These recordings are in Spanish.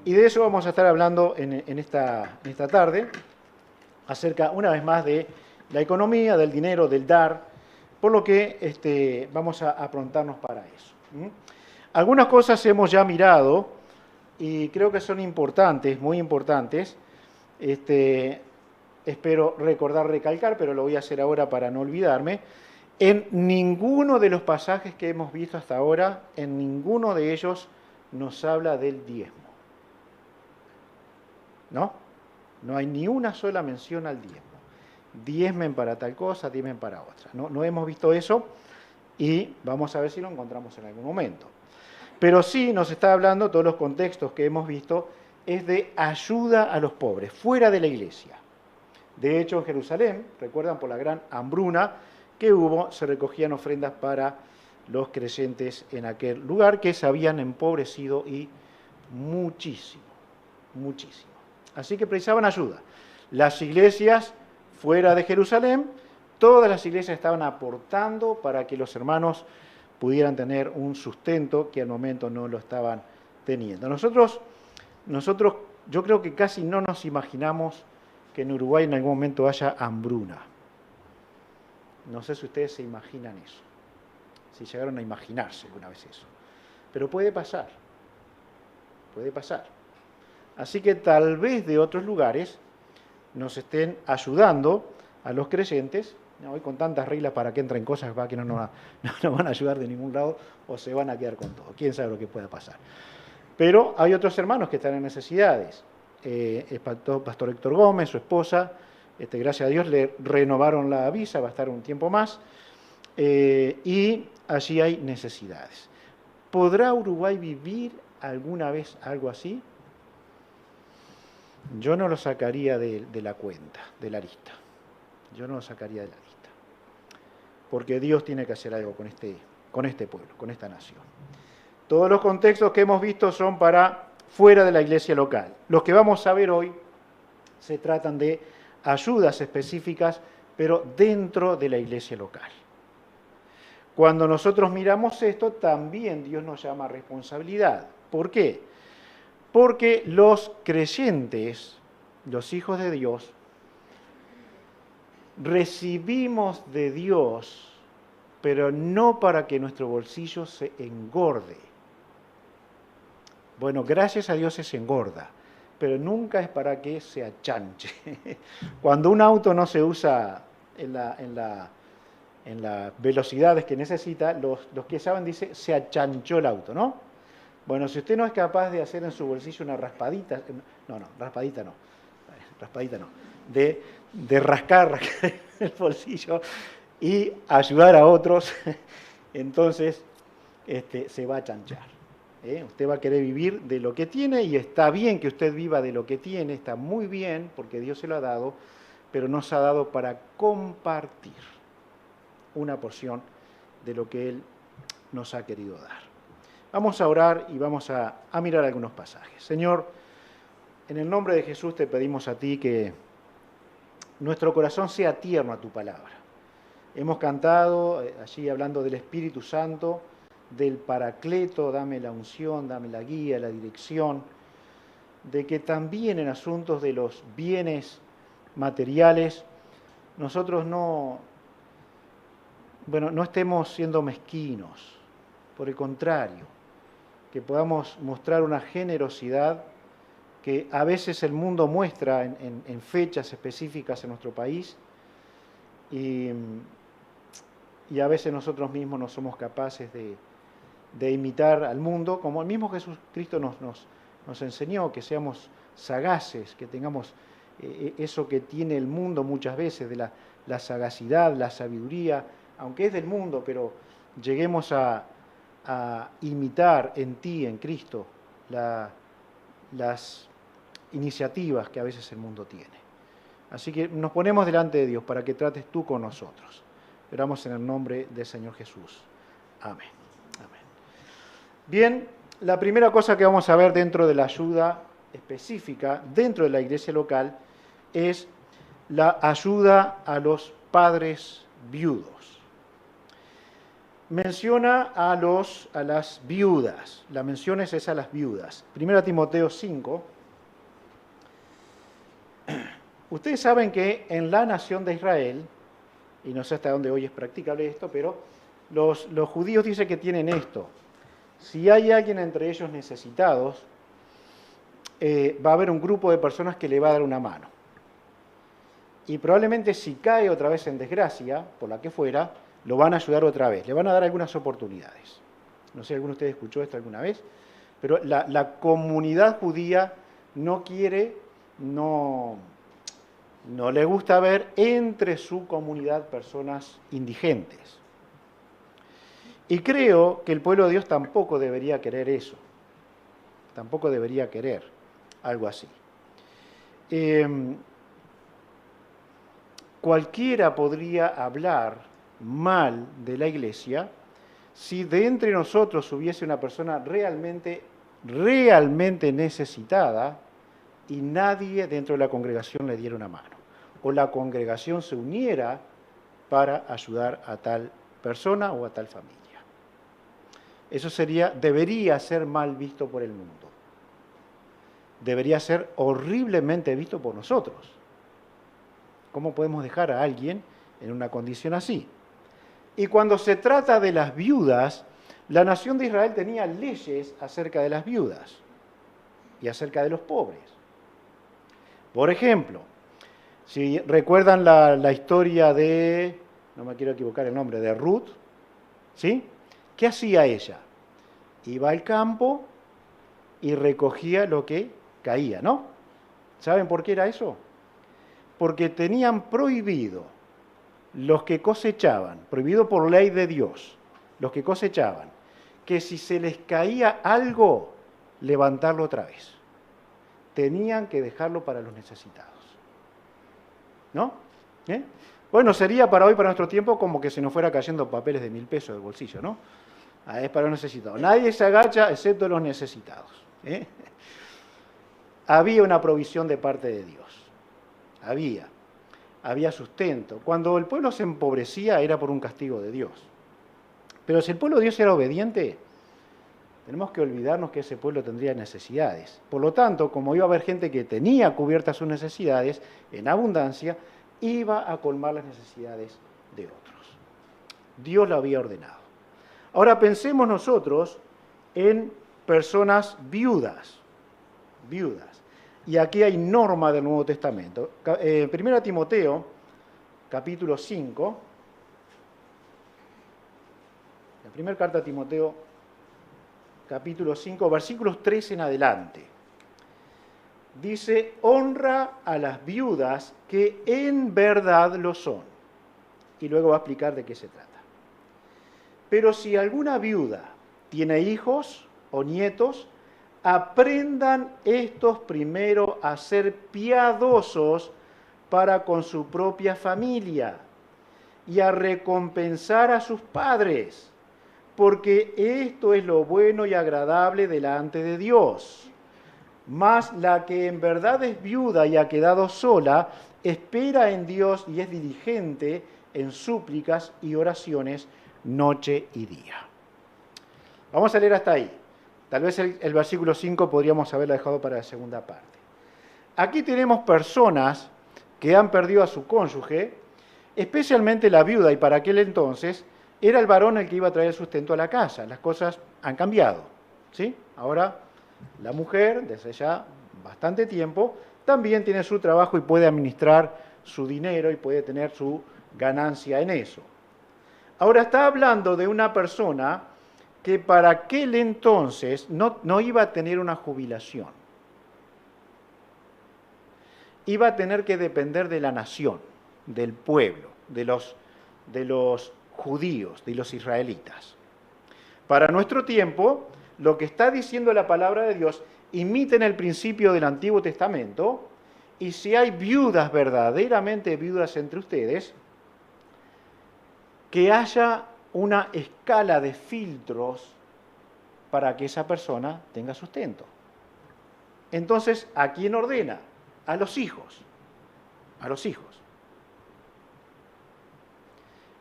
Y de eso vamos a estar hablando en esta tarde, acerca una vez más de la economía, del dinero, del dar, por lo que vamos a aprontarnos para eso. Algunas cosas hemos ya mirado y creo que son importantes, muy importantes. Espero recordar, recalcar, pero lo voy a hacer ahora para no olvidarme. En ninguno de los pasajes que hemos visto hasta ahora, en ninguno de ellos nos habla del diezmo. ¿No? No hay ni una sola mención al diezmo. Diezmen para tal cosa, diezmen para otra. No hemos visto eso y vamos a ver si lo encontramos en algún momento. Pero sí nos está hablando, todos los contextos que hemos visto, es de ayuda a los pobres, fuera de la iglesia. De hecho, en Jerusalén, recuerdan por la gran hambruna que hubo, se recogían ofrendas para los creyentes en aquel lugar que se habían empobrecido y muchísimo, muchísimo. Así que precisaban ayuda. Las iglesias fuera de Jerusalén, todas las iglesias estaban aportando para que los hermanos pudieran tener un sustento que al momento no lo estaban teniendo. Nosotros, yo creo que casi no nos imaginamos que en Uruguay en algún momento haya hambruna. No sé si ustedes se imaginan eso, si llegaron a imaginarse alguna vez eso. Pero puede pasar, puede pasar. Así que tal vez de otros lugares nos estén ayudando a los creyentes. Hoy con tantas reglas para que entren cosas que no van a ayudar de ningún lado o se van a quedar con todo. Quién sabe lo que pueda pasar. Pero hay otros hermanos que están en necesidades. El pastor Héctor Gómez, su esposa, gracias a Dios le renovaron la visa, va a estar un tiempo más. Y allí hay necesidades. ¿Podrá Uruguay vivir alguna vez algo así? Yo no lo sacaría de la cuenta, de la lista. Yo no lo sacaría de la lista. Porque Dios tiene que hacer algo con este pueblo, con esta nación. Todos los contextos que hemos visto son para fuera de la iglesia local. Los que vamos a ver hoy se tratan de ayudas específicas, pero dentro de la iglesia local. Cuando nosotros miramos esto, también Dios nos llama a responsabilidad. ¿Por qué? Porque los creyentes, los hijos de Dios, recibimos de Dios, pero no para que nuestro bolsillo se engorde. Bueno, gracias a Dios se engorda, pero nunca es para que se achanche. Cuando un auto no se usa en las velocidades que necesita, los que saben dicen se achanchó el auto, ¿no? Bueno, si usted no es capaz de hacer en su bolsillo una raspadita, raspadita no, de rascar el bolsillo y ayudar a otros, entonces se va a chanchar. Usted va a querer vivir de lo que tiene y está bien que usted viva de lo que tiene, está muy bien porque Dios se lo ha dado, pero nos ha dado para compartir una porción de lo que Él nos ha querido dar. Vamos a orar y vamos a mirar algunos pasajes. Señor, en el nombre de Jesús te pedimos a ti que nuestro corazón sea tierno a tu palabra. Hemos cantado allí hablando del Espíritu Santo, del Paracleto, dame la unción, dame la guía, la dirección, de que también en asuntos de los bienes materiales nosotros no estemos siendo mezquinos, por el contrario, que podamos mostrar una generosidad que a veces el mundo muestra en fechas específicas en nuestro país y a veces nosotros mismos no somos capaces de imitar al mundo, como el mismo Jesucristo nos enseñó, que seamos sagaces, que tengamos eso que tiene el mundo muchas veces, de la sagacidad, la sabiduría, aunque es del mundo, pero lleguemos a imitar en ti, en Cristo, las iniciativas que a veces el mundo tiene. Así que nos ponemos delante de Dios para que trates tú con nosotros. Oramos en el nombre del Señor Jesús. Amén. Amén. Bien, la primera cosa que vamos a ver dentro de la ayuda específica, dentro de la iglesia local, es la ayuda a los padres viudos. menciona a las viudas. La mención es a las viudas. 1 Timoteo 5. Ustedes saben que en la nación de Israel, y no sé hasta dónde hoy es practicable esto, pero los judíos dicen que tienen esto. Si hay alguien entre ellos necesitados, va a haber un grupo de personas que le va a dar una mano. Y probablemente si cae otra vez en desgracia, por la que fuera, lo van a ayudar otra vez, le van a dar algunas oportunidades. No sé si alguno de ustedes escuchó esto alguna vez, pero la comunidad judía no quiere, no le gusta ver entre su comunidad personas indigentes. Y creo que el pueblo de Dios tampoco debería querer eso, tampoco debería querer algo así. Cualquiera podría hablar mal de la iglesia si de entre nosotros hubiese una persona realmente necesitada y nadie dentro de la congregación le diera una mano, o la congregación se uniera para ayudar a tal persona o a tal familia. Eso debería ser mal visto por el mundo. Debería ser horriblemente visto por nosotros. ¿Cómo podemos dejar a alguien en una condición así? Y cuando se trata de las viudas, la nación de Israel tenía leyes acerca de las viudas y acerca de los pobres. Por ejemplo, si recuerdan la historia de, no me quiero equivocar el nombre, de Ruth, ¿sí? ¿Qué hacía ella? Iba al campo y recogía lo que caía, ¿no? ¿Saben por qué era eso? Porque tenían prohibido los que cosechaban, prohibido por ley de Dios, los que cosechaban, que si se les caía algo, levantarlo otra vez. Tenían que dejarlo para los necesitados. ¿No? Bueno, sería para hoy, para nuestro tiempo, como que se nos fuera cayendo papeles de 1.000 pesos del bolsillo, ¿no? Es para los necesitados. Nadie se agacha excepto los necesitados. Había una provisión de parte de Dios. Había sustento. Cuando el pueblo se empobrecía era por un castigo de Dios. Pero si el pueblo de Dios era obediente, tenemos que olvidarnos que ese pueblo tendría necesidades. Por lo tanto, como iba a haber gente que tenía cubiertas sus necesidades en abundancia, iba a colmar las necesidades de otros. Dios lo había ordenado. Ahora pensemos nosotros en personas viudas. Y aquí hay norma del Nuevo Testamento. 1 Timoteo, capítulo 5. La primera carta a Timoteo, capítulo 5, versículos 3 en adelante. Dice, honra a las viudas que en verdad lo son. Y luego va a explicar de qué se trata. Pero si alguna viuda tiene hijos o nietos, aprendan estos primero a ser piadosos para con su propia familia y a recompensar a sus padres, porque esto es lo bueno y agradable delante de Dios. Mas la que en verdad es viuda y ha quedado sola, espera en Dios y es diligente en súplicas y oraciones noche y día. Vamos a leer hasta ahí. Tal vez el versículo 5 podríamos haberlo dejado para la segunda parte. Aquí tenemos personas que han perdido a su cónyuge, especialmente la viuda, y para aquel entonces era el varón el que iba a traer el sustento a la casa. Las cosas han cambiado, ¿sí? Ahora la mujer, desde ya bastante tiempo, también tiene su trabajo y puede administrar su dinero y puede tener su ganancia en eso. Ahora está hablando de una persona que para aquel entonces no iba a tener una jubilación. Iba a tener que depender de la nación, del pueblo, de los judíos, de los israelitas. Para nuestro tiempo, lo que está diciendo la palabra de Dios, imiten el principio del Antiguo Testamento, y si hay viudas, verdaderamente viudas entre ustedes, que haya una escala de filtros para que esa persona tenga sustento. Entonces, ¿a quién ordena? A los hijos. A los hijos.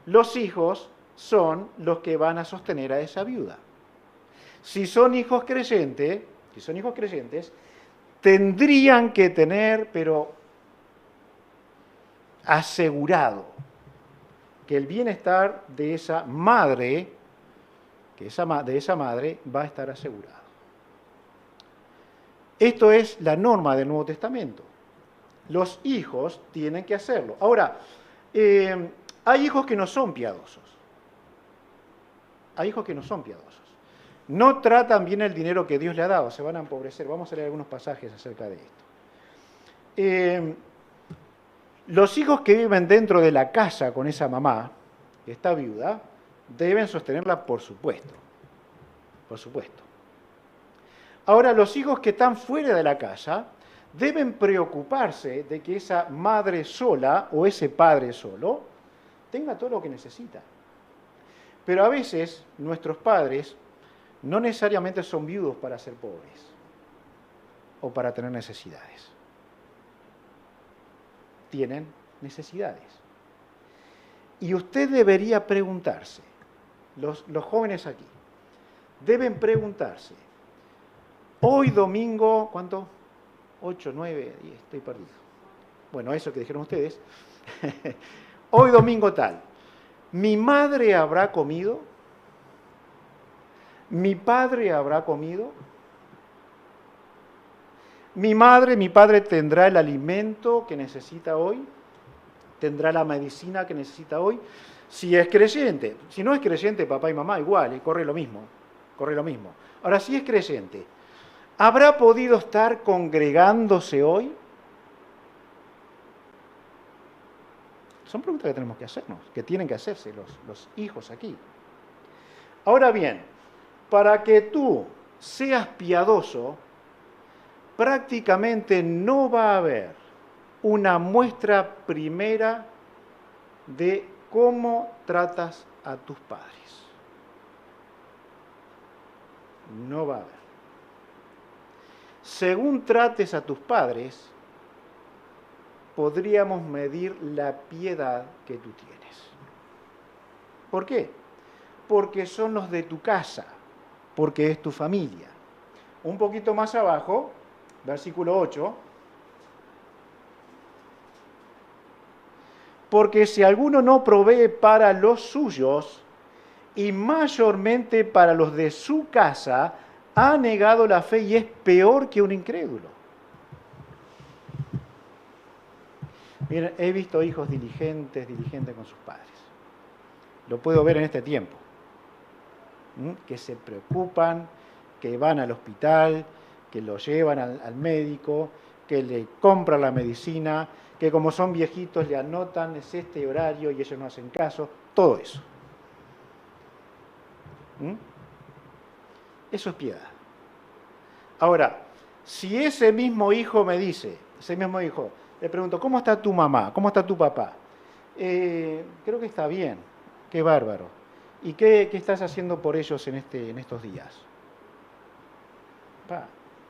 Los hijos son los que van a sostener a esa viuda. Si son hijos creyentes, tendrían que tener, pero asegurado, que el bienestar de esa madre, de esa madre va a estar asegurado. Esto es la norma del Nuevo Testamento. Los hijos tienen que hacerlo. Ahora, hay hijos que no son piadosos. Hay hijos que no son piadosos. No tratan bien el dinero que Dios le ha dado, se van a empobrecer. Vamos a leer algunos pasajes acerca de esto. Los hijos que viven dentro de la casa con esa mamá, que está viuda, deben sostenerla, por supuesto. Por supuesto. Ahora, los hijos que están fuera de la casa deben preocuparse de que esa madre sola o ese padre solo tenga todo lo que necesita. Pero a veces nuestros padres no necesariamente son viudos para ser pobres o para tener necesidades. Tienen necesidades. Y usted debería preguntarse, los jóvenes aquí, deben preguntarse, hoy domingo, ¿cuánto? 8, 9, 10, estoy perdido. Bueno, eso que dijeron ustedes. Hoy domingo tal, ¿mi madre habrá comido? ¿Mi padre habrá comido? ¿Mi madre, mi padre tendrá el alimento que necesita hoy? ¿Tendrá la medicina que necesita hoy? Si es creyente. Si no es creyente, papá y mamá igual, corre lo mismo. Corre lo mismo. Ahora, si es creyente, ¿habrá podido estar congregándose hoy? Son preguntas que tenemos que hacernos, que tienen que hacerse los hijos aquí. Ahora bien, para que tú seas piadoso, prácticamente no va a haber una muestra primera de cómo tratas a tus padres. No va a haber. Según trates a tus padres, podríamos medir la piedad que tú tienes. ¿Por qué? Porque son los de tu casa, porque es tu familia. Un poquito más abajo, versículo 8, porque si alguno no provee para los suyos, y mayormente para los de su casa, ha negado la fe y es peor que un incrédulo. Miren, he visto hijos diligentes con sus padres. Lo puedo ver en este tiempo. Que se preocupan, que van al hospital, que lo llevan al médico, que le compran la medicina, que como son viejitos le anotan es este horario y ellos no hacen caso, todo eso. Eso es piedad. Ahora, si ese mismo hijo me dice, le pregunto, ¿cómo está tu mamá? ¿Cómo está tu papá? Creo que está bien, qué bárbaro. ¿Y qué estás haciendo por ellos en estos días?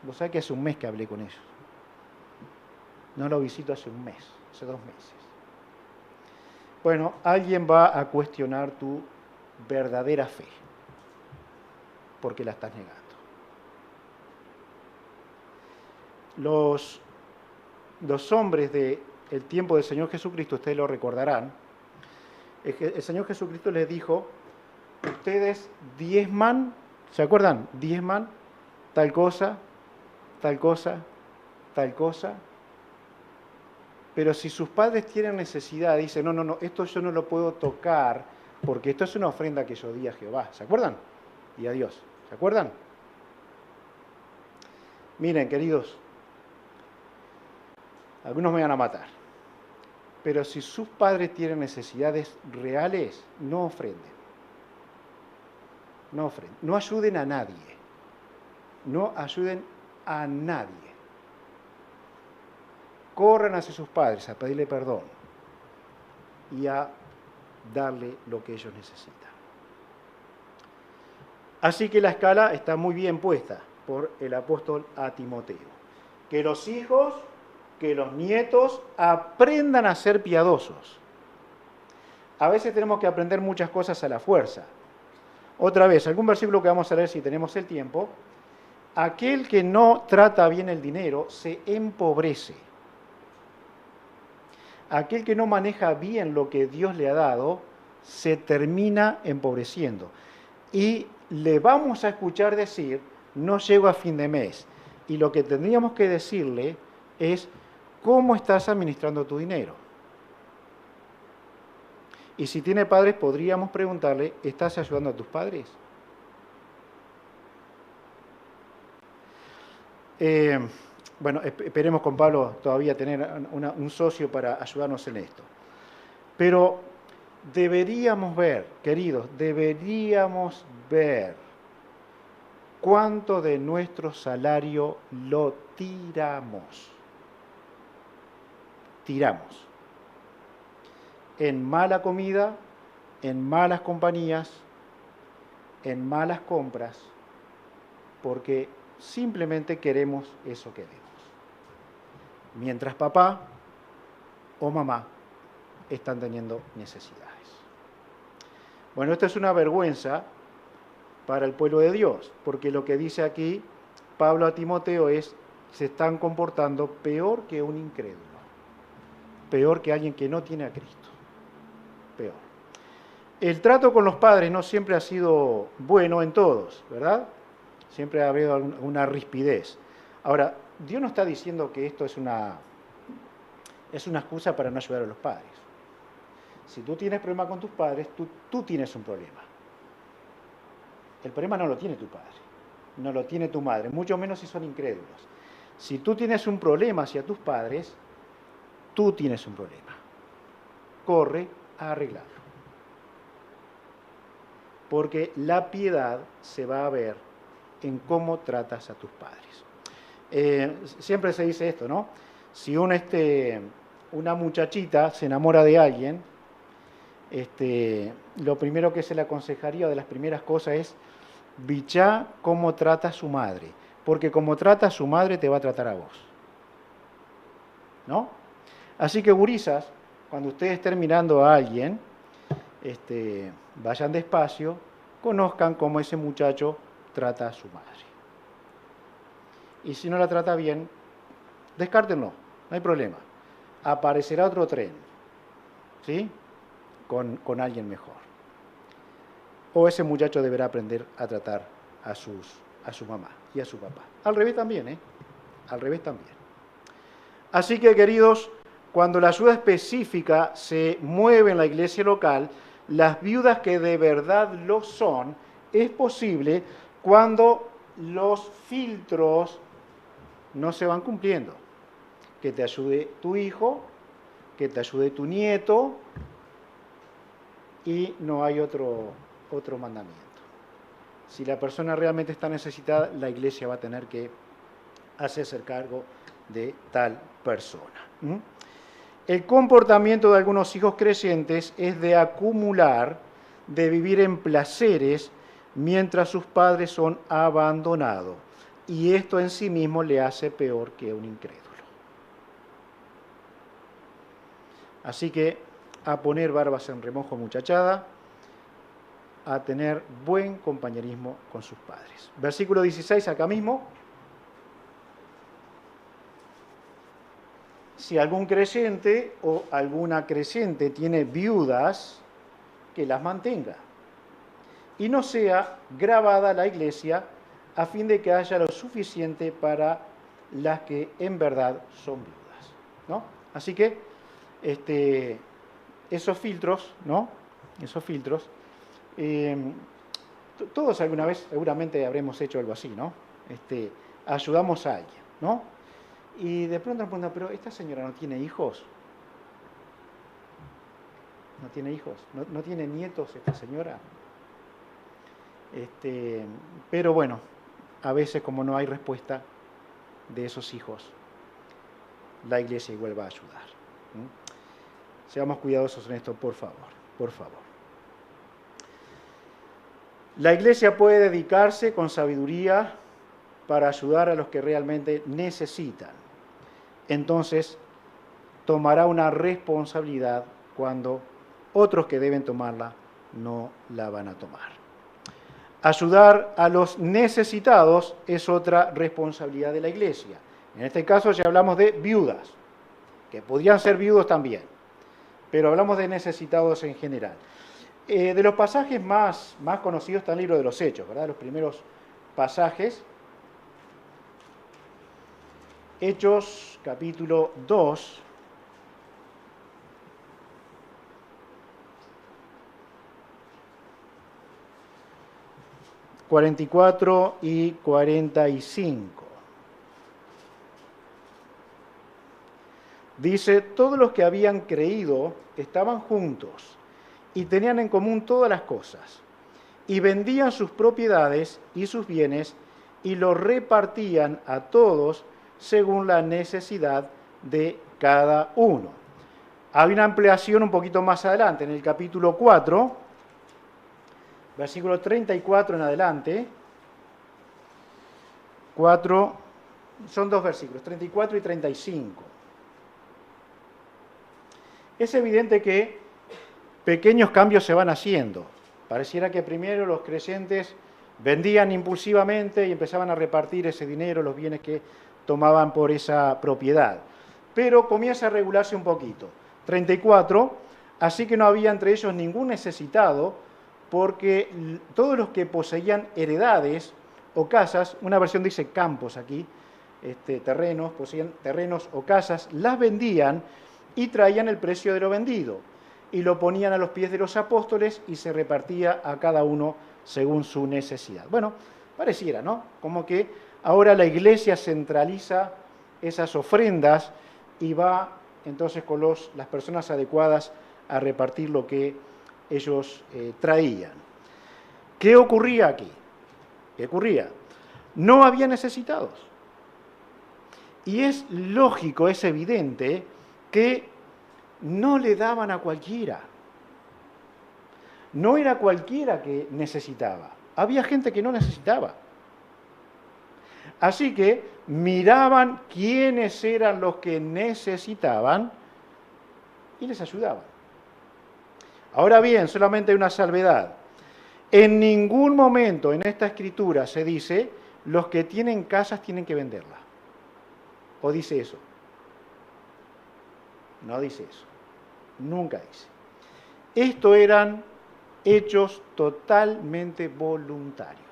Vos sabés que hace un mes que hablé con ellos. No lo visito hace un mes, hace 2 meses. Bueno, alguien va a cuestionar tu verdadera fe, porque la estás negando. Los hombres del tiempo del Señor Jesucristo, ustedes lo recordarán, el Señor Jesucristo les dijo, ustedes diezman, ¿se acuerdan? Diezman tal cosa, tal cosa, tal cosa. Pero si sus padres tienen necesidad, dicen, no, esto yo no lo puedo tocar porque esto es una ofrenda que yo di a Jehová. ¿Se acuerdan? Y a Dios. ¿Se acuerdan? Miren, queridos, algunos me van a matar. Pero si sus padres tienen necesidades reales, no ofrenden. No ofrenden. No ayuden a nadie. No ayuden a nadie. Corran hacia sus padres a pedirle perdón y a darle lo que ellos necesitan. Así que la escala está muy bien puesta por el apóstol a Timoteo. Que los hijos, que los nietos aprendan a ser piadosos. A veces tenemos que aprender muchas cosas a la fuerza. Otra vez, algún versículo que vamos a leer si tenemos el tiempo. Aquel que no trata bien el dinero se empobrece. Aquel que no maneja bien lo que Dios le ha dado se termina empobreciendo. Y le vamos a escuchar decir, no llego a fin de mes. Y lo que tendríamos que decirle es, ¿cómo estás administrando tu dinero? Y si tiene padres, podríamos preguntarle, ¿estás ayudando a tus padres? Bueno, esperemos con Pablo todavía tener un socio para ayudarnos en esto. Pero deberíamos ver, queridos, deberíamos ver cuánto de nuestro salario lo tiramos. Tiramos. En mala comida, en malas compañías, en malas compras, porque simplemente queremos eso que vemos. Mientras papá o mamá están teniendo necesidades. Bueno, esto es una vergüenza para el pueblo de Dios, porque lo que dice aquí Pablo a Timoteo es, se están comportando peor que un incrédulo, peor que alguien que no tiene a Cristo, peor. El trato con los padres no siempre ha sido bueno en todos, ¿verdad? Siempre ha habido una rispidez. Ahora, Dios no está diciendo que esto es una excusa para no ayudar a los padres. Si tú tienes problema con tus padres, tú tienes un problema. El problema no lo tiene tu padre, no lo tiene tu madre, mucho menos si son incrédulos. Si tú tienes un problema hacia tus padres, tú tienes un problema. Corre a arreglarlo. Porque la piedad se va a ver en cómo tratas a tus padres. Siempre se dice esto, ¿no? Si una muchachita se enamora de alguien, lo primero que se le aconsejaría, de las primeras cosas, es bichá cómo trata a su madre, porque como trata a su madre te va a tratar a vos, ¿no? Así que gurisas, cuando ustedes estén mirando a alguien, vayan despacio, conozcan cómo ese muchacho trata a su madre. Y si no la trata bien, descártenlo, no hay problema. Aparecerá otro tren, ¿sí? Con alguien mejor. O ese muchacho deberá aprender a tratar a su mamá y a su papá. Al revés también, ¿eh? Al revés también. Así que, queridos, cuando la ayuda específica se mueve en la iglesia local, las viudas que de verdad lo son, es posible cuando los filtros no se van cumpliendo. Que te ayude tu hijo, que te ayude tu nieto, y no hay otro mandamiento. Si la persona realmente está necesitada, la iglesia va a tener que hacerse cargo de tal persona. El comportamiento de algunos hijos creyentes es de acumular, de vivir en placeres, mientras sus padres son abandonados. Y esto en sí mismo le hace peor que un incrédulo. Así que a poner barbas en remojo, muchachada, a tener buen compañerismo con sus padres. Versículo 16, acá mismo. Si algún creyente o alguna creyente tiene viudas, que las mantenga. Y no sea grabada la iglesia a fin de que haya lo suficiente para las que en verdad son viudas, ¿no? Así que esos filtros, ¿no? Esos filtros, todos alguna vez seguramente habremos hecho algo así, ¿no? Ayudamos a alguien, ¿no? Y de pronto nos preguntan, pero esta señora no tiene hijos. ¿No tiene hijos? ¿No tiene nietos esta señora? Pero bueno, a veces como no hay respuesta de esos hijos, la iglesia igual va a ayudar. Seamos cuidadosos en esto, por favor, por favor. La iglesia puede dedicarse con sabiduría para ayudar a los que realmente necesitan. Entonces, tomará una responsabilidad cuando otros que deben tomarla no la van a tomar. Ayudar a los necesitados es otra responsabilidad de la iglesia. En este caso ya hablamos de viudas, que podrían ser viudos también, pero hablamos de necesitados en general. De los pasajes más conocidos está el libro de los Hechos, ¿verdad? Los primeros pasajes. Hechos, capítulo 2. ...44 y 45. Dice, todos los que habían creído estaban juntos y tenían en común todas las cosas, y vendían sus propiedades y sus bienes y los repartían a todos según la necesidad de cada uno. Hay una ampliación un poquito más adelante, en el capítulo 4, versículo 34 en adelante. 4, son dos versículos, 34 y 35. Es evidente que pequeños cambios se van haciendo. Pareciera que primero los creyentes vendían impulsivamente y empezaban a repartir ese dinero, los bienes que tomaban por esa propiedad. Pero comienza a regularse un poquito. 34, así que no había entre ellos ningún necesitado, porque todos los que poseían heredades o casas, una versión dice campos aquí, terrenos, poseían terrenos o casas, las vendían y traían el precio de lo vendido y lo ponían a los pies de los apóstoles y se repartía a cada uno según su necesidad. Bueno, pareciera, ¿no? Como que ahora la iglesia centraliza esas ofrendas y va entonces con las personas adecuadas a repartir lo que ellos traían. ¿Qué ocurría aquí? ¿Qué ocurría? No había necesitados. Y es lógico, es evidente que no le daban a cualquiera. No era cualquiera que necesitaba. Había gente que no necesitaba. Así que miraban quiénes eran los que necesitaban y les ayudaban. Ahora bien, solamente hay una salvedad. En ningún momento en esta escritura se dice los que tienen casas tienen que venderlas. ¿O dice eso? No dice eso. Nunca dice. Esto eran hechos totalmente voluntarios.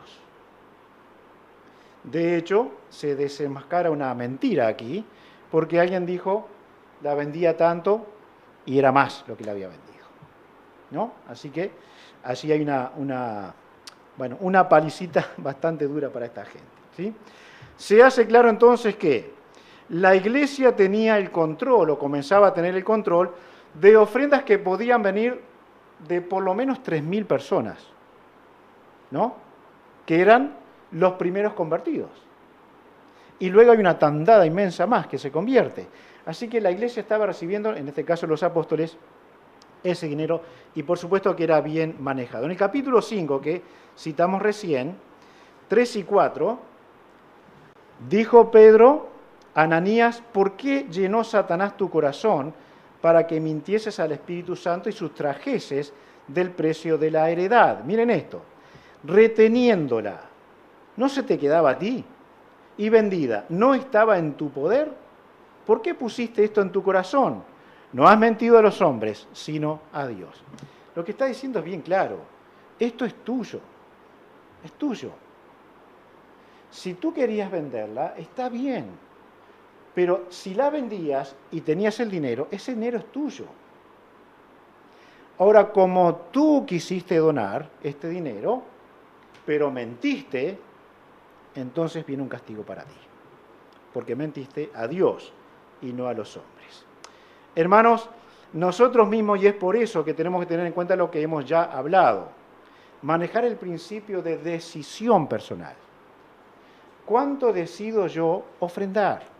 De hecho, se desenmascara una mentira aquí, porque alguien dijo, la vendía tanto y era más lo que la había vendido. ¿No? Así que allí hay una palicita bastante dura para esta gente. ¿Sí? Se hace claro entonces que la iglesia tenía el control, o comenzaba a tener el control, de ofrendas que podían venir de por lo menos 3.000 personas, ¿no? Que eran los primeros convertidos. Y luego hay una tandada inmensa más que se convierte. Así que la iglesia estaba recibiendo, en este caso los apóstoles, ese dinero, y por supuesto que era bien manejado. En el capítulo 5, que citamos recién, 3 y 4, dijo Pedro, Ananías, ¿por qué llenó Satanás tu corazón para que mintieses al Espíritu Santo y sustrajeses del precio de la heredad? Miren esto, reteniéndola, ¿no se te quedaba a ti? Y vendida, ¿no estaba en tu poder? ¿Por qué pusiste esto en tu corazón? No has mentido a los hombres, sino a Dios. Lo que está diciendo es bien claro, esto es tuyo, es tuyo. Si tú querías venderla, está bien, pero si la vendías y tenías el dinero, ese dinero es tuyo. Ahora, como tú quisiste donar este dinero, pero mentiste, entonces viene un castigo para ti, porque mentiste a Dios y no a los hombres. Hermanos, nosotros mismos, y es por eso que tenemos que tener en cuenta lo que hemos ya hablado, manejar el principio de decisión personal. ¿Cuánto decido yo ofrendar?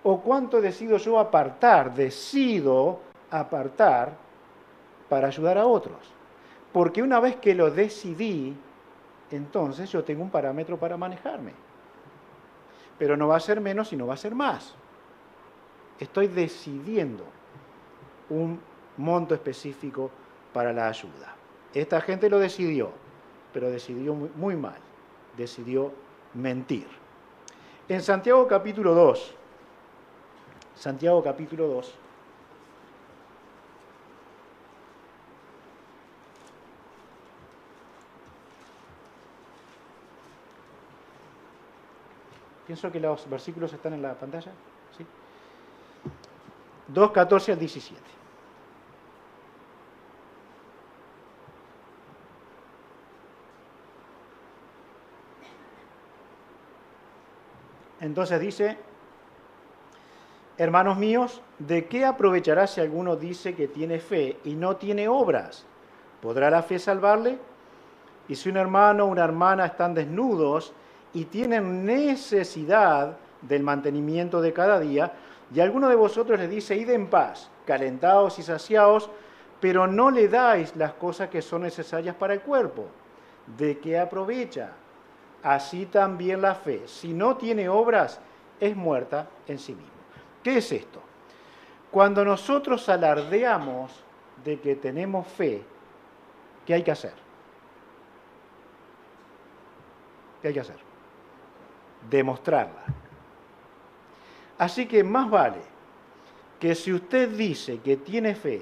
¿O cuánto decido yo apartar? Decido apartar para ayudar a otros. Porque una vez que lo decidí, entonces yo tengo un parámetro para manejarme. Pero no va a ser menos, sino va a ser más. Estoy decidiendo un monto específico para la ayuda. Esta gente lo decidió, pero decidió muy mal, decidió mentir. En Santiago capítulo 2, Santiago capítulo 2, pienso que los versículos están en la pantalla, ¿sí? 2, 14 al 17. Entonces dice, hermanos míos, ¿de qué aprovechará si alguno dice que tiene fe y no tiene obras? ¿Podrá la fe salvarle? Y si un hermano o una hermana están desnudos y tienen necesidad del mantenimiento de cada día, y alguno de vosotros les dice, id en paz, calentaos y saciaos, pero no le dais las cosas que son necesarias para el cuerpo, ¿de qué aprovecha? Así también la fe, si no tiene obras, es muerta en sí misma. ¿Qué es esto? Cuando nosotros alardeamos de que tenemos fe, ¿qué hay que hacer? ¿Qué hay que hacer? Demostrarla. Así que más vale que si usted dice que tiene fe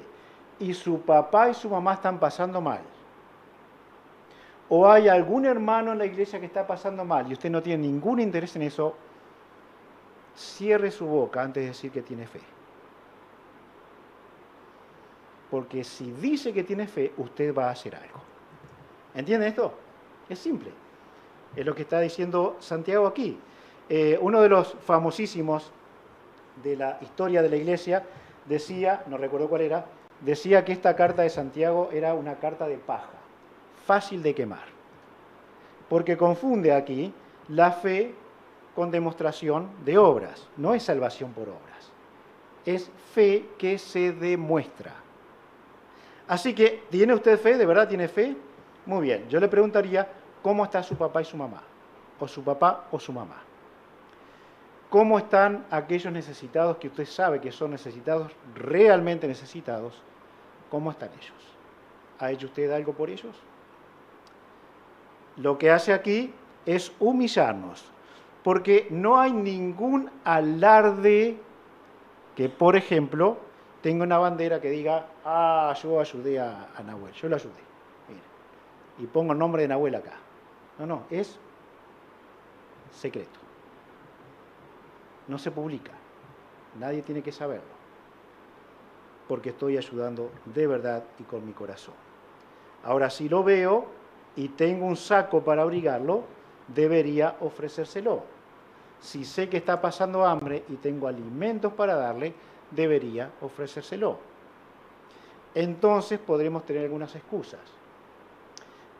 y su papá y su mamá están pasando mal, o hay algún hermano en la iglesia que está pasando mal y usted no tiene ningún interés en eso, cierre su boca antes de decir que tiene fe. Porque si dice que tiene fe, usted va a hacer algo. ¿Entiende esto? Es simple. Es lo que está diciendo Santiago aquí. Uno de los famosísimos de la historia de la iglesia decía, no recuerdo cuál era, decía que esta carta de Santiago era una carta de paja, fácil de quemar. Porque confunde aquí la fe con demostración de obras. No es salvación por obras. Es fe que se demuestra. Así que, ¿tiene usted fe? ¿De verdad tiene fe? Muy bien. Yo le preguntaría, ¿cómo está su papá y su mamá? O su papá o su mamá. ¿Cómo están aquellos necesitados que usted sabe que son necesitados, realmente necesitados? ¿Cómo están ellos? ¿Ha hecho usted algo por ellos? Lo que hace aquí es humillarnos, porque no hay ningún alarde que, por ejemplo, tenga una bandera que diga, yo ayudé a Nahuel, yo lo ayudé, mire, y pongo el nombre de Nahuel acá. No, es secreto. No se publica, nadie tiene que saberlo, porque estoy ayudando de verdad y con mi corazón. Ahora, si lo veo y tengo un saco para abrigarlo, debería ofrecérselo. Si sé que está pasando hambre y tengo alimentos para darle, debería ofrecérselo. Entonces podremos tener algunas excusas.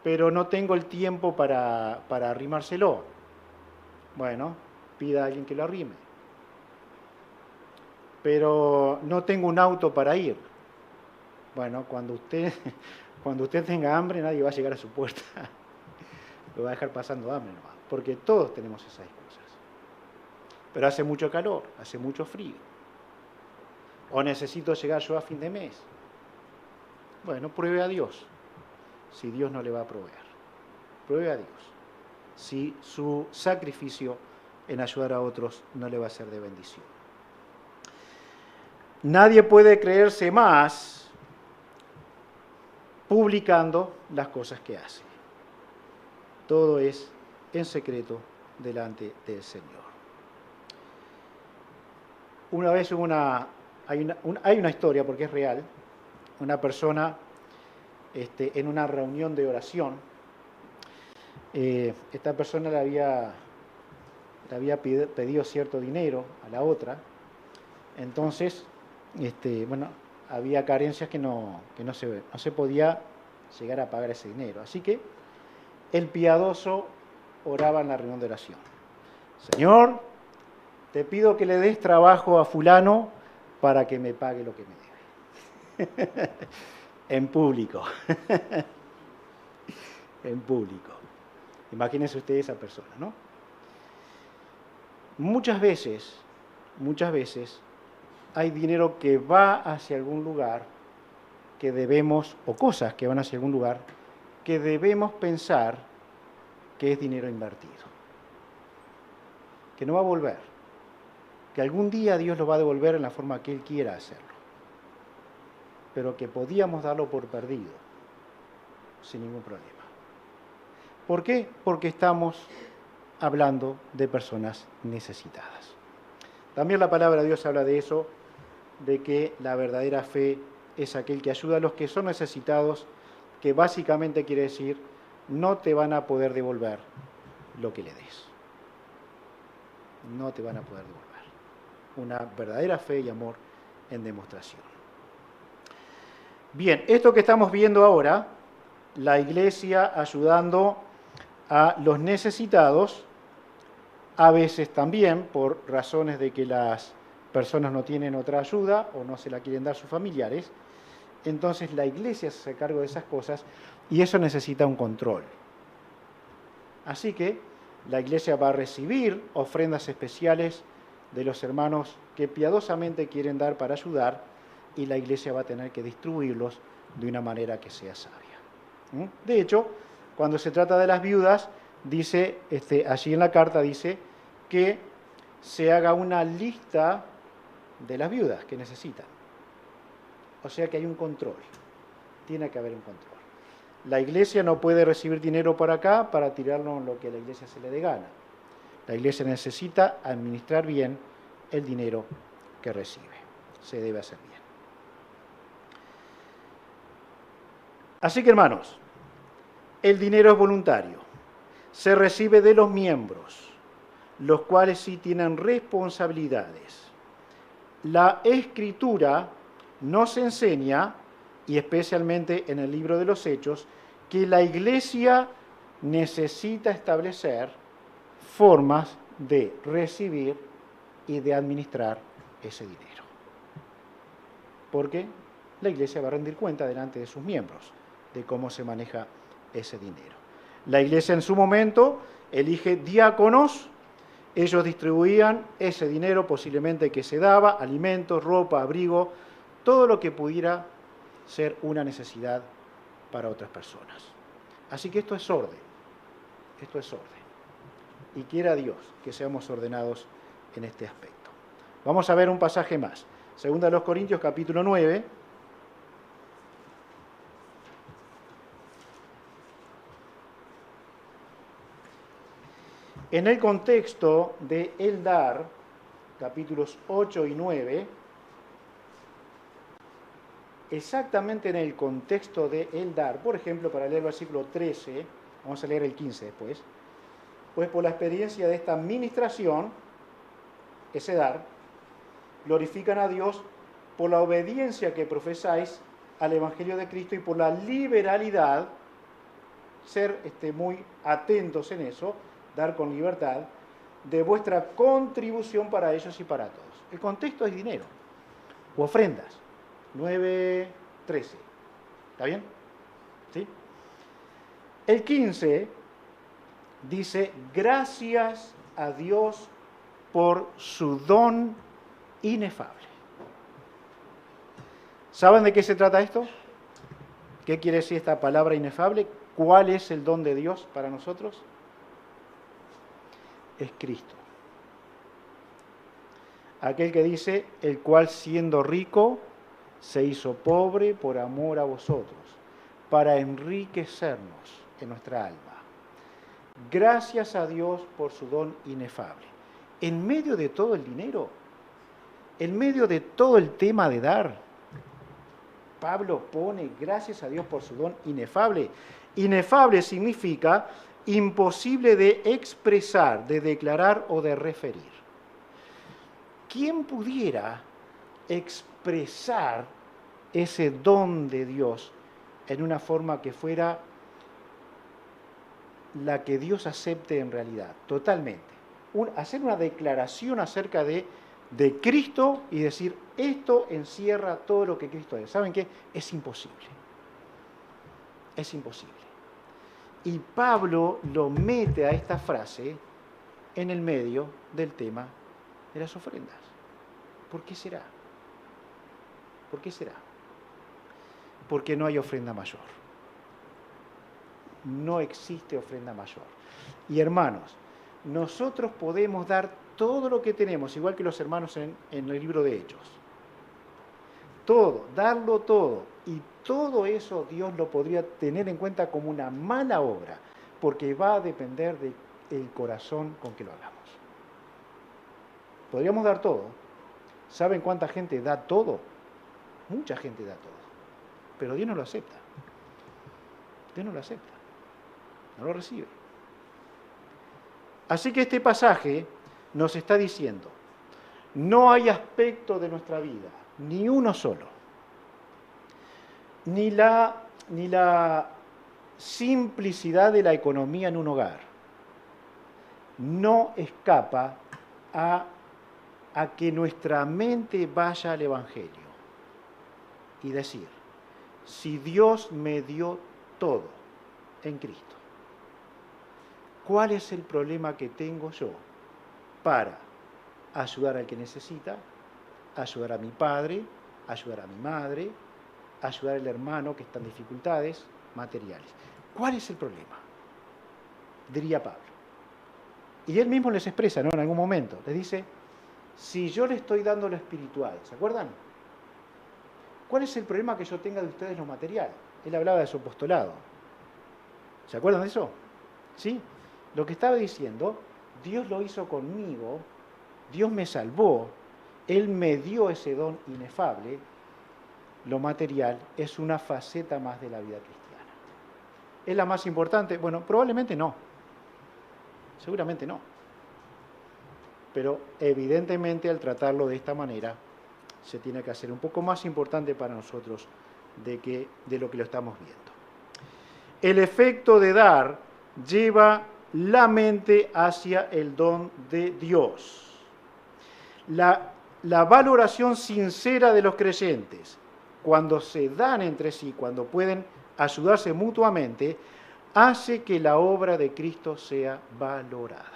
Pero no tengo el tiempo para arrimárselo. Bueno, pida a alguien que lo arrime. Pero no tengo un auto para ir. Bueno, cuando usted tenga hambre, nadie va a llegar a su puerta. Lo va a dejar pasando hambre nomás, porque todos tenemos esas excusas. Pero hace mucho calor, hace mucho frío. O necesito llegar yo a fin de mes. Bueno, pruebe a Dios, si Dios no le va a proveer. Pruebe a Dios, si su sacrificio en ayudar a otros no le va a ser de bendición. Nadie puede creerse más publicando las cosas que hace. Todo es en secreto delante del Señor. Una vez hay una historia, porque es real, una persona en una reunión de oración, esta persona le había pedido cierto dinero a la otra, entonces, había carencias que no se podía llegar a pagar ese dinero. Así que el piadoso oraba en la reunión de oración. Señor, te pido que le des trabajo a fulano para que me pague lo que me debe. En público. En público. Imagínense ustedes esa persona, ¿no? Muchas veces, hay dinero que va hacia algún lugar que debemos, o cosas que van hacia algún lugar, que debemos pensar que es dinero invertido, que no va a volver, que algún día Dios lo va a devolver en la forma que Él quiera hacerlo, pero que podíamos darlo por perdido, sin ningún problema. ¿Por qué? Porque estamos hablando de personas necesitadas. También la palabra de Dios habla de eso, de que la verdadera fe es aquel que ayuda a los que son necesitados, que básicamente quiere decir, no te van a poder devolver lo que le des. No te van a poder devolver. Una verdadera fe y amor en demostración. Bien, esto que estamos viendo ahora, la iglesia ayudando a los necesitados, a veces también por razones de que las personas no tienen otra ayuda o no se la quieren dar sus familiares, entonces la iglesia se hace cargo de esas cosas y eso necesita un control. Así que la iglesia va a recibir ofrendas especiales de los hermanos que piadosamente quieren dar para ayudar y la iglesia va a tener que distribuirlos de una manera que sea sabia. De hecho, cuando se trata de las viudas, dice, allí en la carta dice que se haga una lista de las viudas que necesitan. O sea que hay un control, tiene que haber un control. La iglesia no puede recibir dinero por acá para tirarlo en lo que a la iglesia se le dé gana. La iglesia necesita administrar bien el dinero que recibe. Se debe hacer bien. Así que, hermanos, el dinero es voluntario. Se recibe de los miembros, los cuales sí tienen responsabilidades. La Escritura nos enseña, y especialmente en el libro de los Hechos, que la iglesia necesita establecer formas de recibir y de administrar ese dinero. Porque la iglesia va a rendir cuenta delante de sus miembros de cómo se maneja ese dinero. La iglesia en su momento elige diáconos, ellos distribuían ese dinero posiblemente que se daba, alimentos, ropa, abrigo, todo lo que pudiera ser una necesidad para otras personas. Así que esto es orden, esto es orden. Y quiera Dios que seamos ordenados en este aspecto. Vamos a ver un pasaje más. Segunda de los Corintios, capítulo 9. En el contexto de el dar, capítulos 8 y 9, exactamente en el contexto de el dar, por ejemplo, para leer el versículo 13, vamos a leer el 15 después, pues por la experiencia de esta administración, ese dar, glorifican a Dios por la obediencia que profesáis al Evangelio de Cristo y por la liberalidad, ser muy atentos en eso, dar con libertad, de vuestra contribución para ellos y para todos. El contexto es dinero, u ofrendas, 9:13. ¿Está bien? ¿Sí? El 15 dice, gracias a Dios por su don inefable. ¿Saben de qué se trata esto? ¿Qué quiere decir esta palabra inefable? ¿Cuál es el don de Dios para nosotros? Es Cristo. Aquel que dice, el cual siendo rico, se hizo pobre por amor a vosotros, para enriquecernos en nuestra alma. Gracias a Dios por su don inefable. En medio de todo el dinero, en medio de todo el tema de dar, Pablo pone gracias a Dios por su don inefable. Inefable significa imposible de expresar, de declarar o de referir. ¿Quién pudiera expresar ese don de Dios en una forma que fuera la que Dios acepte en realidad, totalmente? Hacer una declaración acerca de Cristo y decir, esto encierra todo lo que Cristo es. ¿Saben qué? Es imposible. Es imposible. Y Pablo lo mete a esta frase en el medio del tema de las ofrendas. ¿Por qué será? ¿Por qué será? Porque no hay ofrenda mayor. No existe ofrenda mayor. Y hermanos, nosotros podemos dar todo lo que tenemos, igual que los hermanos en el libro de Hechos. Todo, darlo todo. Y todo eso Dios lo podría tener en cuenta como una mala obra, porque va a depender del corazón con que lo hagamos. Podríamos dar todo. ¿Saben cuánta gente da todo? Mucha gente da todo. Pero Dios no lo acepta. Dios no lo acepta. No lo recibe. Así que este pasaje nos está diciendo, no hay aspecto de nuestra vida, ni uno solo, ni la simplicidad de la economía en un hogar, no escapa a que nuestra mente vaya al Evangelio y decir, si Dios me dio todo en Cristo, ¿cuál es el problema que tengo yo para ayudar al que necesita, ayudar a mi padre, ayudar a mi madre, ayudar al hermano que está en dificultades materiales? ¿Cuál es el problema? Diría Pablo. Y él mismo les expresa, ¿no? En algún momento, les dice, si yo le estoy dando lo espiritual, ¿se acuerdan? ¿Cuál es el problema que yo tenga de ustedes lo material? Él hablaba de su apostolado. ¿Se acuerdan de eso? ¿Sí? Lo que estaba diciendo, Dios lo hizo conmigo, Dios me salvó, Él me dio ese don inefable, lo material es una faceta más de la vida cristiana. ¿Es la más importante? Bueno, probablemente no. Seguramente no. Pero evidentemente al tratarlo de esta manera, se tiene que hacer un poco más importante para nosotros de lo que lo estamos viendo. El efecto de dar lleva la mente hacia el don de Dios. La valoración sincera de los creyentes, cuando se dan entre sí, cuando pueden ayudarse mutuamente, hace que la obra de Cristo sea valorada.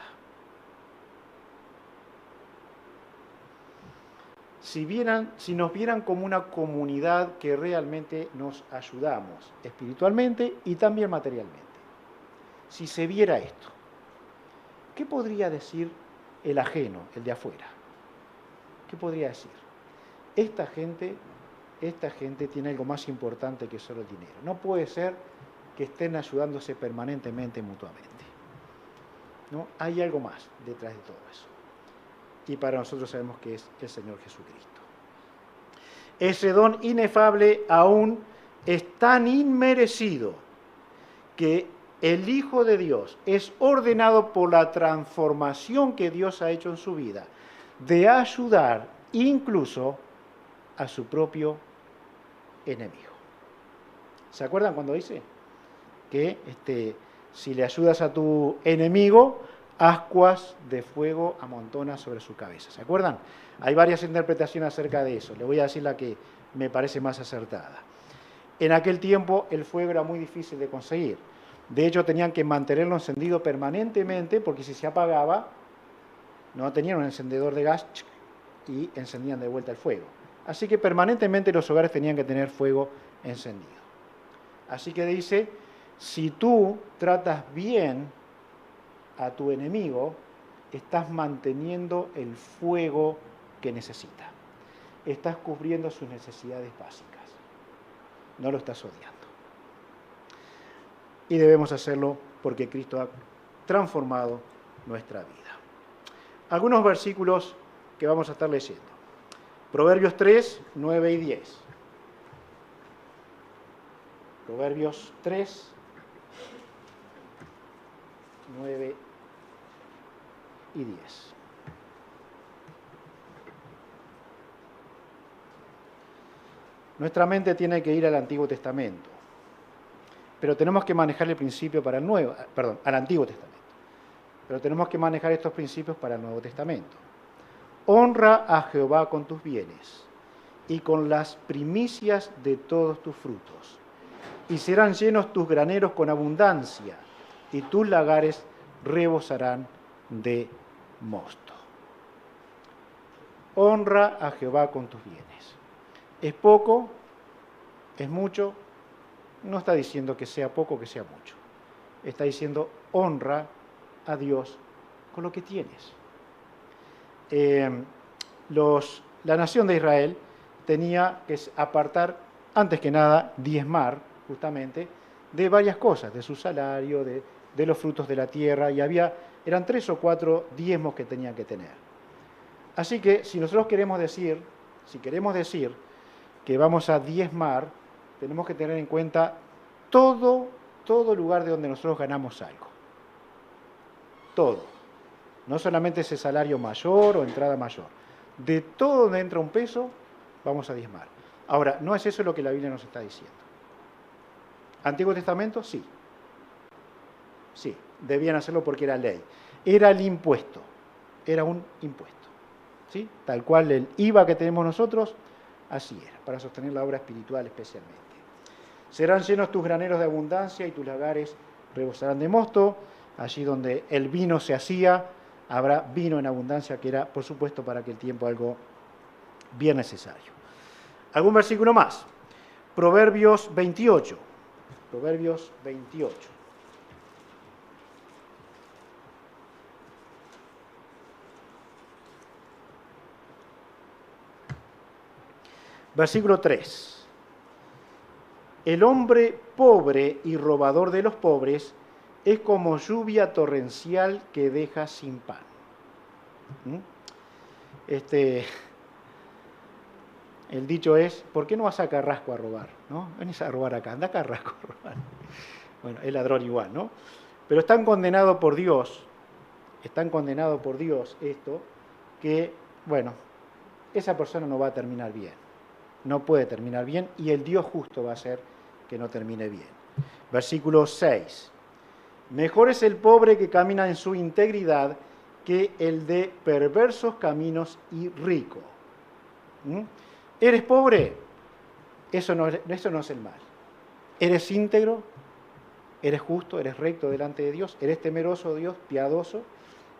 Si nos vieran como una comunidad que realmente nos ayudamos espiritualmente y también materialmente, si se viera esto, ¿qué podría decir el ajeno, el de afuera? ¿Qué podría decir? Esta gente tiene algo más importante que solo el dinero. No puede ser que estén ayudándose permanentemente mutuamente. ¿No? Hay algo más detrás de todo eso. Y para nosotros sabemos que es el Señor Jesucristo. Ese don inefable aún es tan inmerecido que el Hijo de Dios es ordenado por la transformación que Dios ha hecho en su vida, de ayudar incluso a su propio enemigo. ¿Se acuerdan cuando dice que si le ayudas a tu enemigo, ascuas de fuego amontonas sobre su cabeza? ¿Se acuerdan? Hay varias interpretaciones acerca de eso. Le voy a decir la que me parece más acertada. En aquel tiempo el fuego era muy difícil de conseguir. De hecho, tenían que mantenerlo encendido permanentemente porque si se apagaba, no tenían un encendedor de gas y encendían de vuelta el fuego. Así que permanentemente los hogares tenían que tener fuego encendido. Así que dice, si tú tratas bien a tu enemigo, estás manteniendo el fuego que necesita. Estás cubriendo sus necesidades básicas. No lo estás odiando. Y debemos hacerlo porque Cristo ha transformado nuestra vida. Algunos versículos que vamos a estar leyendo. Proverbios 3, 9 y 10. Proverbios 3, 9 y 10. Nuestra mente tiene que ir al Antiguo Testamento, pero tenemos que manejar el principio para al Antiguo Testamento. Pero tenemos que manejar estos principios para el Nuevo Testamento. Honra a Jehová con tus bienes y con las primicias de todos tus frutos, y serán llenos tus graneros con abundancia, y tus lagares rebosarán de mosto. Honra a Jehová con tus bienes. ¿Es poco? es mucho, no está diciendo que sea poco o que sea mucho. Está diciendo honra a Dios con lo que tienes. La nación de Israel tenía que apartar, antes que nada, diezmar, justamente, de varias cosas, de su salario, de los frutos de la tierra, y eran 3 o 4 diezmos que tenían que tener. Así que si nosotros queremos decir que vamos a diezmar, tenemos que tener en cuenta todo lugar de donde nosotros ganamos algo. Todo. No solamente ese salario mayor o entrada mayor. De todo donde entra un peso, vamos a diezmar. Ahora, no es eso lo que la Biblia nos está diciendo. Antiguo Testamento, sí. Sí, debían hacerlo porque era ley. Era el impuesto. Era un impuesto. ¿Sí? Tal cual el IVA que tenemos nosotros, así era, para sostener la obra espiritual especialmente. Serán llenos tus graneros de abundancia y tus lagares rebosarán de mosto. Allí donde el vino se hacía, habrá vino en abundancia, que era, por supuesto, para aquel tiempo algo bien necesario. ¿Algún versículo más? Proverbios 28. Proverbios 28. Versículo 3. El hombre pobre y robador de los pobres es como lluvia torrencial que deja sin pan. El dicho es, ¿por qué no vas a Carrasco a robar? ¿No? Venís a robar acá, anda a Carrasco a robar. Bueno, es ladrón igual, ¿no? Pero están condenados por Dios esto, que, bueno, esa persona no va a terminar bien. No puede terminar bien y el Dios justo va a hacer que no termine bien. Versículo 6. Mejor es el pobre que camina en su integridad que el de perversos caminos y rico. ¿Eres pobre? Eso no es el mal. ¿Eres íntegro? ¿Eres justo? ¿Eres recto delante de Dios? ¿Eres temeroso de Dios? ¿Piadoso?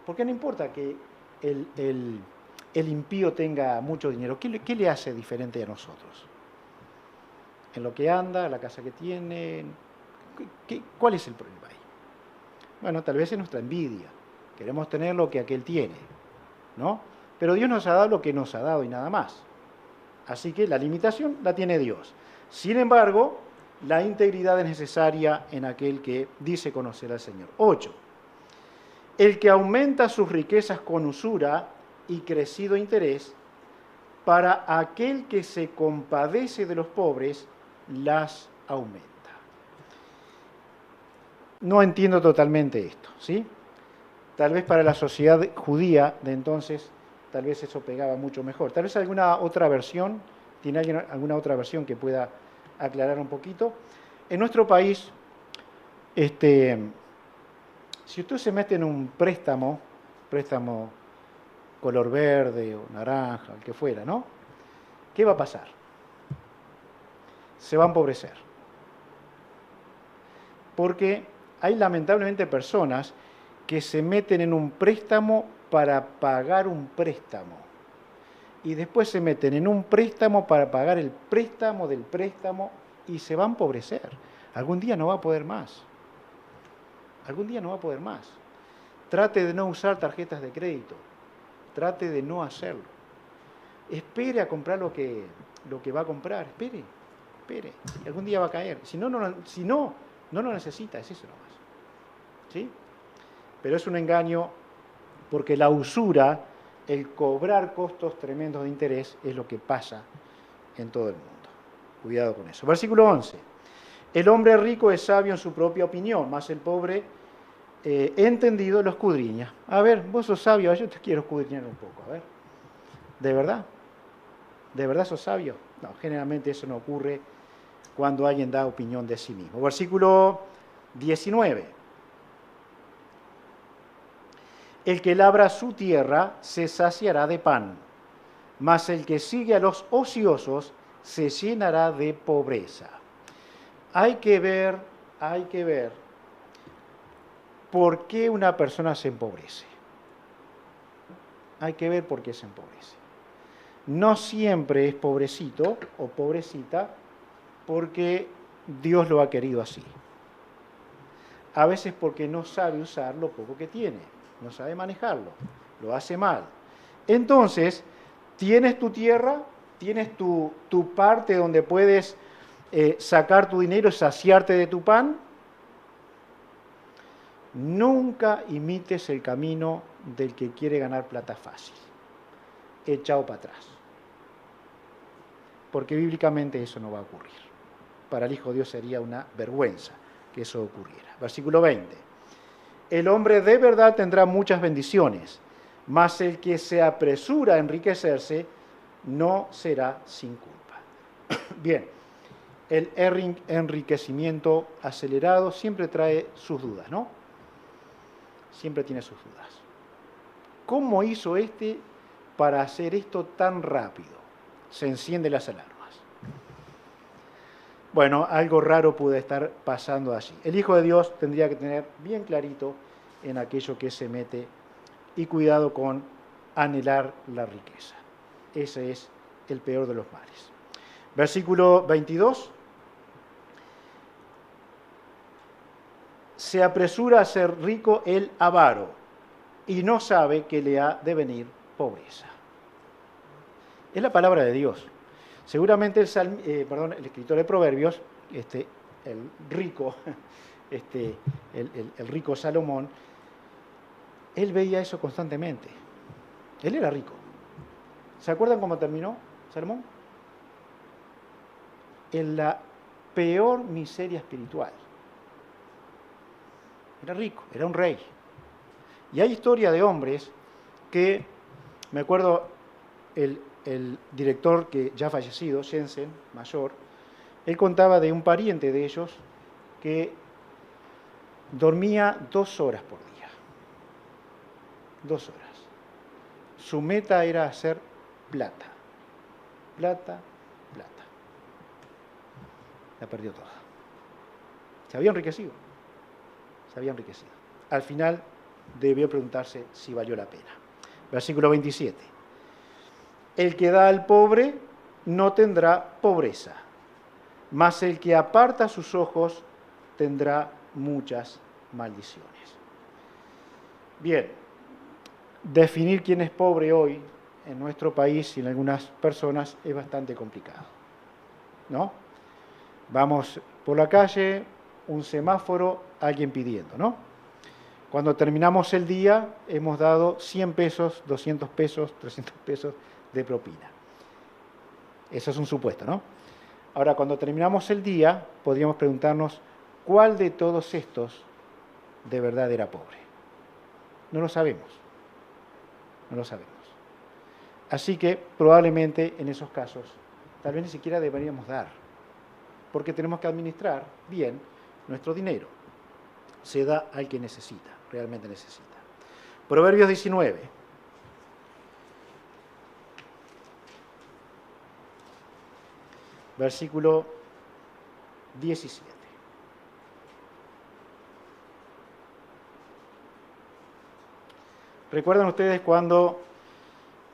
Porque no importa que el impío tenga mucho dinero. ¿Qué le hace diferente a nosotros? En lo que anda, la casa que tiene. ¿Cuál es el problema ahí? Bueno, tal vez es nuestra envidia. Queremos tener lo que aquel tiene, ¿no? Pero Dios nos ha dado lo que nos ha dado y nada más. Así que la limitación la tiene Dios. Sin embargo, la integridad es necesaria en aquel que dice conocer al Señor. 8. El que aumenta sus riquezas con usura y crecido interés, para aquel que se compadece de los pobres, las aumenta. No entiendo totalmente esto, ¿sí? Tal vez para la sociedad judía de entonces, tal vez eso pegaba mucho mejor. Tal vez alguna otra versión, ¿tiene alguien alguna otra versión que pueda aclarar un poquito? En nuestro país, si usted se mete en un préstamo color verde o naranja, el que fuera, ¿no? ¿Qué va a pasar? Se va a empobrecer. Porque hay lamentablemente personas que se meten en un préstamo para pagar un préstamo. Y después se meten en un préstamo para pagar el préstamo del préstamo y se va a empobrecer. Algún día no va a poder más. Algún día no va a poder más. Trate de no usar tarjetas de crédito. Trate de no hacerlo. Espere a comprar lo que va a comprar. Espere. Y algún día va a caer. Si no lo necesita, es eso nomás. ¿Sí? Pero es un engaño porque la usura, el cobrar costos tremendos de interés, es lo que pasa en todo el mundo. Cuidado con eso. Versículo 11. El hombre rico es sabio en su propia opinión, mas el pobre entendido lo escudriña. A ver, vos sos sabio, yo te quiero escudriñar un poco, a ver. ¿De verdad? ¿De verdad sos sabio? No, generalmente eso no ocurre cuando alguien da opinión de sí mismo. Versículo 19. El que labra su tierra se saciará de pan, mas el que sigue a los ociosos se llenará de pobreza. Hay que ver por qué una persona se empobrece. Hay que ver por qué se empobrece. No siempre es pobrecito o pobrecita porque Dios lo ha querido así. A veces porque no sabe usar lo poco que tiene, no sabe manejarlo, lo hace mal. Entonces, tienes tu tierra, tienes tu parte donde puedes sacar tu dinero y saciarte de tu pan. Nunca imites el camino del que quiere ganar plata fácil, echado para atrás. Porque bíblicamente eso no va a ocurrir. Para el Hijo de Dios sería una vergüenza que eso ocurriera. Versículo 20. El hombre de verdad tendrá muchas bendiciones, mas el que se apresura a enriquecerse no será sin culpa. Bien, el enriquecimiento acelerado siempre trae sus dudas, ¿no? Siempre tiene sus dudas. ¿Cómo hizo este para hacer esto tan rápido? Se encienden las alarmas. Bueno, algo raro puede estar pasando allí. El Hijo de Dios tendría que tener bien clarito en aquello que se mete y cuidado con anhelar la riqueza. Ese es el peor de los males. Versículo 22. Se apresura a ser rico el avaro y no sabe que le ha de venir pobreza. Es la palabra de Dios. Seguramente el escritor de Proverbios, el rico, el rico Salomón, él veía eso constantemente. Él era rico. ¿Se acuerdan cómo terminó Salomón? En la peor miseria espiritual. Era rico, era un rey. Y hay historia de hombres que, me acuerdo, el director que ya fallecido, Jensen, mayor, él contaba de un pariente de ellos que dormía 2 horas por día. 2 horas. Su meta era hacer plata. Plata, plata. La perdió toda. Se había enriquecido. Se había enriquecido. Al final debió preguntarse si valió la pena. Versículo 27. El que da al pobre no tendrá pobreza, mas el que aparta sus ojos tendrá muchas maldiciones. Bien, definir quién es pobre hoy en nuestro país y en algunas personas es bastante complicado, ¿no? Vamos por la calle, un semáforo, alguien pidiendo, ¿no? Cuando terminamos el día hemos dado 100 pesos, 200 pesos, 300 pesos de propina. Eso es un supuesto, ¿no? Ahora, cuando terminamos el día, podríamos preguntarnos, ¿cuál de todos estos de verdad era pobre? No lo sabemos. No lo sabemos. Así que, probablemente, en esos casos, tal vez ni siquiera deberíamos dar, porque tenemos que administrar bien nuestro dinero. Se da al que necesita, realmente necesita. Proverbios 19. Versículo 17. ¿Recuerdan ustedes cuando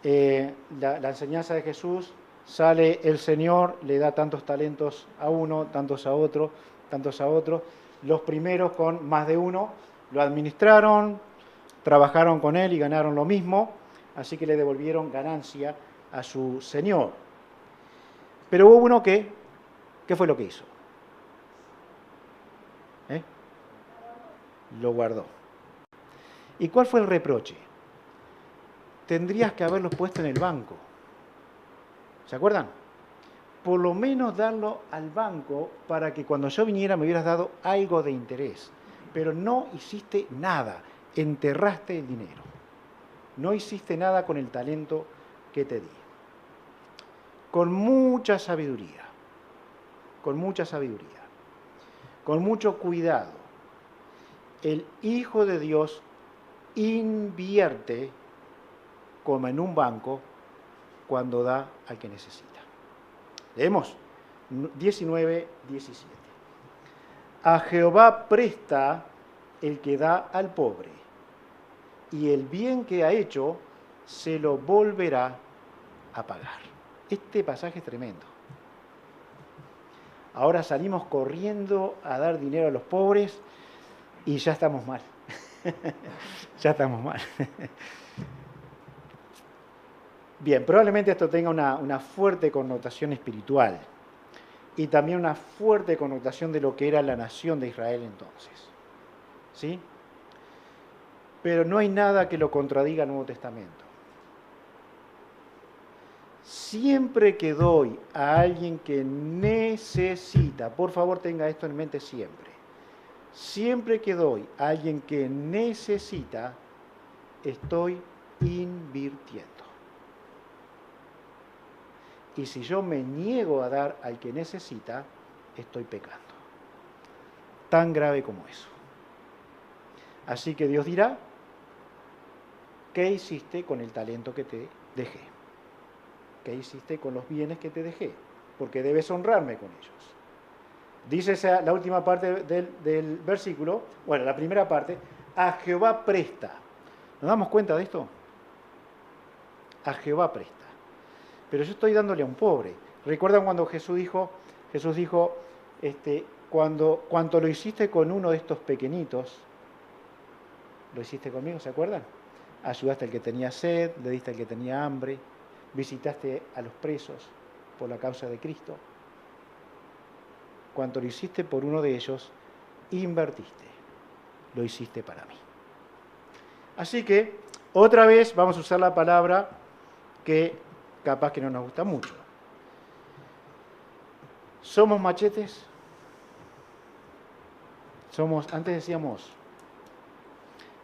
la enseñanza de Jesús sale el Señor, le da tantos talentos a uno, tantos a otro, tantos a otro? Los primeros con más de uno lo administraron, trabajaron con él y ganaron lo mismo, así que le devolvieron ganancia a su Señor. Pero hubo uno que, ¿qué fue lo que hizo? Lo guardó. ¿Y cuál fue el reproche? Tendrías que haberlo puesto en el banco. ¿Se acuerdan? Por lo menos darlo al banco para que cuando yo viniera me hubieras dado algo de interés. Pero no hiciste nada, enterraste el dinero. No hiciste nada con el talento que te di. Con mucha sabiduría, con mucho cuidado, el Hijo de Dios invierte como en un banco cuando da al que necesita. Leemos 19, 17. A Jehová presta el que da al pobre, y el bien que ha hecho se lo volverá a pagar. Este pasaje es tremendo. Ahora salimos corriendo a dar dinero a los pobres y ya estamos mal. Ya estamos mal. Bien, probablemente esto tenga una fuerte connotación espiritual y también una fuerte connotación de lo que era la nación de Israel entonces. ¿Sí? Pero no hay nada que lo contradiga al Nuevo Testamento. Siempre que doy a alguien que necesita, por favor tenga esto en mente siempre, siempre que doy a alguien que necesita, estoy invirtiendo. Y si yo me niego a dar al que necesita, estoy pecando. Tan grave como eso. Así que Dios dirá, ¿qué hiciste con el talento que te dejé? ¿Qué hiciste con los bienes que te dejé? Porque debes honrarme con ellos. Dice la última parte del versículo, bueno, la primera parte, a Jehová presta. ¿Nos damos cuenta de esto? A Jehová presta. Pero yo estoy dándole a un pobre. ¿Recuerdan cuando Jesús dijo, cuando lo hiciste con uno de estos pequeñitos, lo hiciste conmigo, ¿se acuerdan? Ayudaste al que tenía sed, le diste al que tenía hambre, visitaste a los presos por la causa de Cristo. Cuanto lo hiciste por uno de ellos, invertiste, lo hiciste para mí. Así que, otra vez vamos a usar la palabra que capaz que no nos gusta mucho. ¿Somos machetes? Antes decíamos,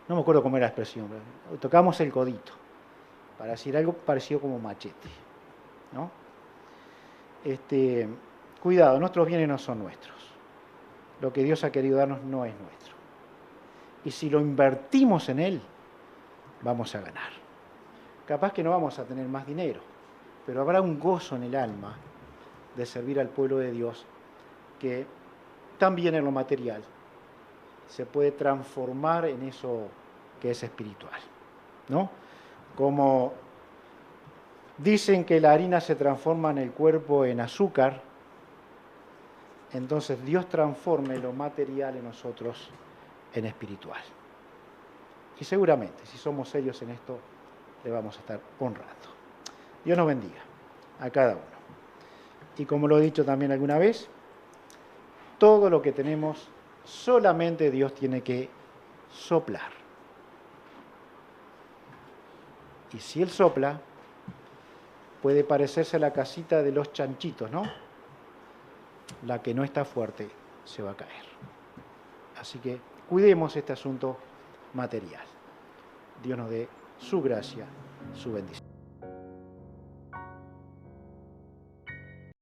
no me acuerdo cómo era la expresión, pero tocamos el codito, para decir algo parecido como machete, ¿no? Cuidado, nuestros bienes no son nuestros. Lo que Dios ha querido darnos no es nuestro. Y si lo invertimos en Él, vamos a ganar. Capaz que no vamos a tener más dinero, pero habrá un gozo en el alma de servir al pueblo de Dios que también en lo material se puede transformar en eso que es espiritual, ¿no? Como dicen que la harina se transforma en el cuerpo en azúcar, entonces Dios transforme lo material en nosotros en espiritual. Y seguramente, si somos serios en esto, le vamos a estar honrando. Dios nos bendiga a cada uno. Y como lo he dicho también alguna vez, todo lo que tenemos solamente Dios tiene que soplar. Y si Él sopla, puede parecerse a la casita de los chanchitos, ¿no? La que no está fuerte se va a caer. Así que cuidemos este asunto material. Dios nos dé su gracia, su bendición.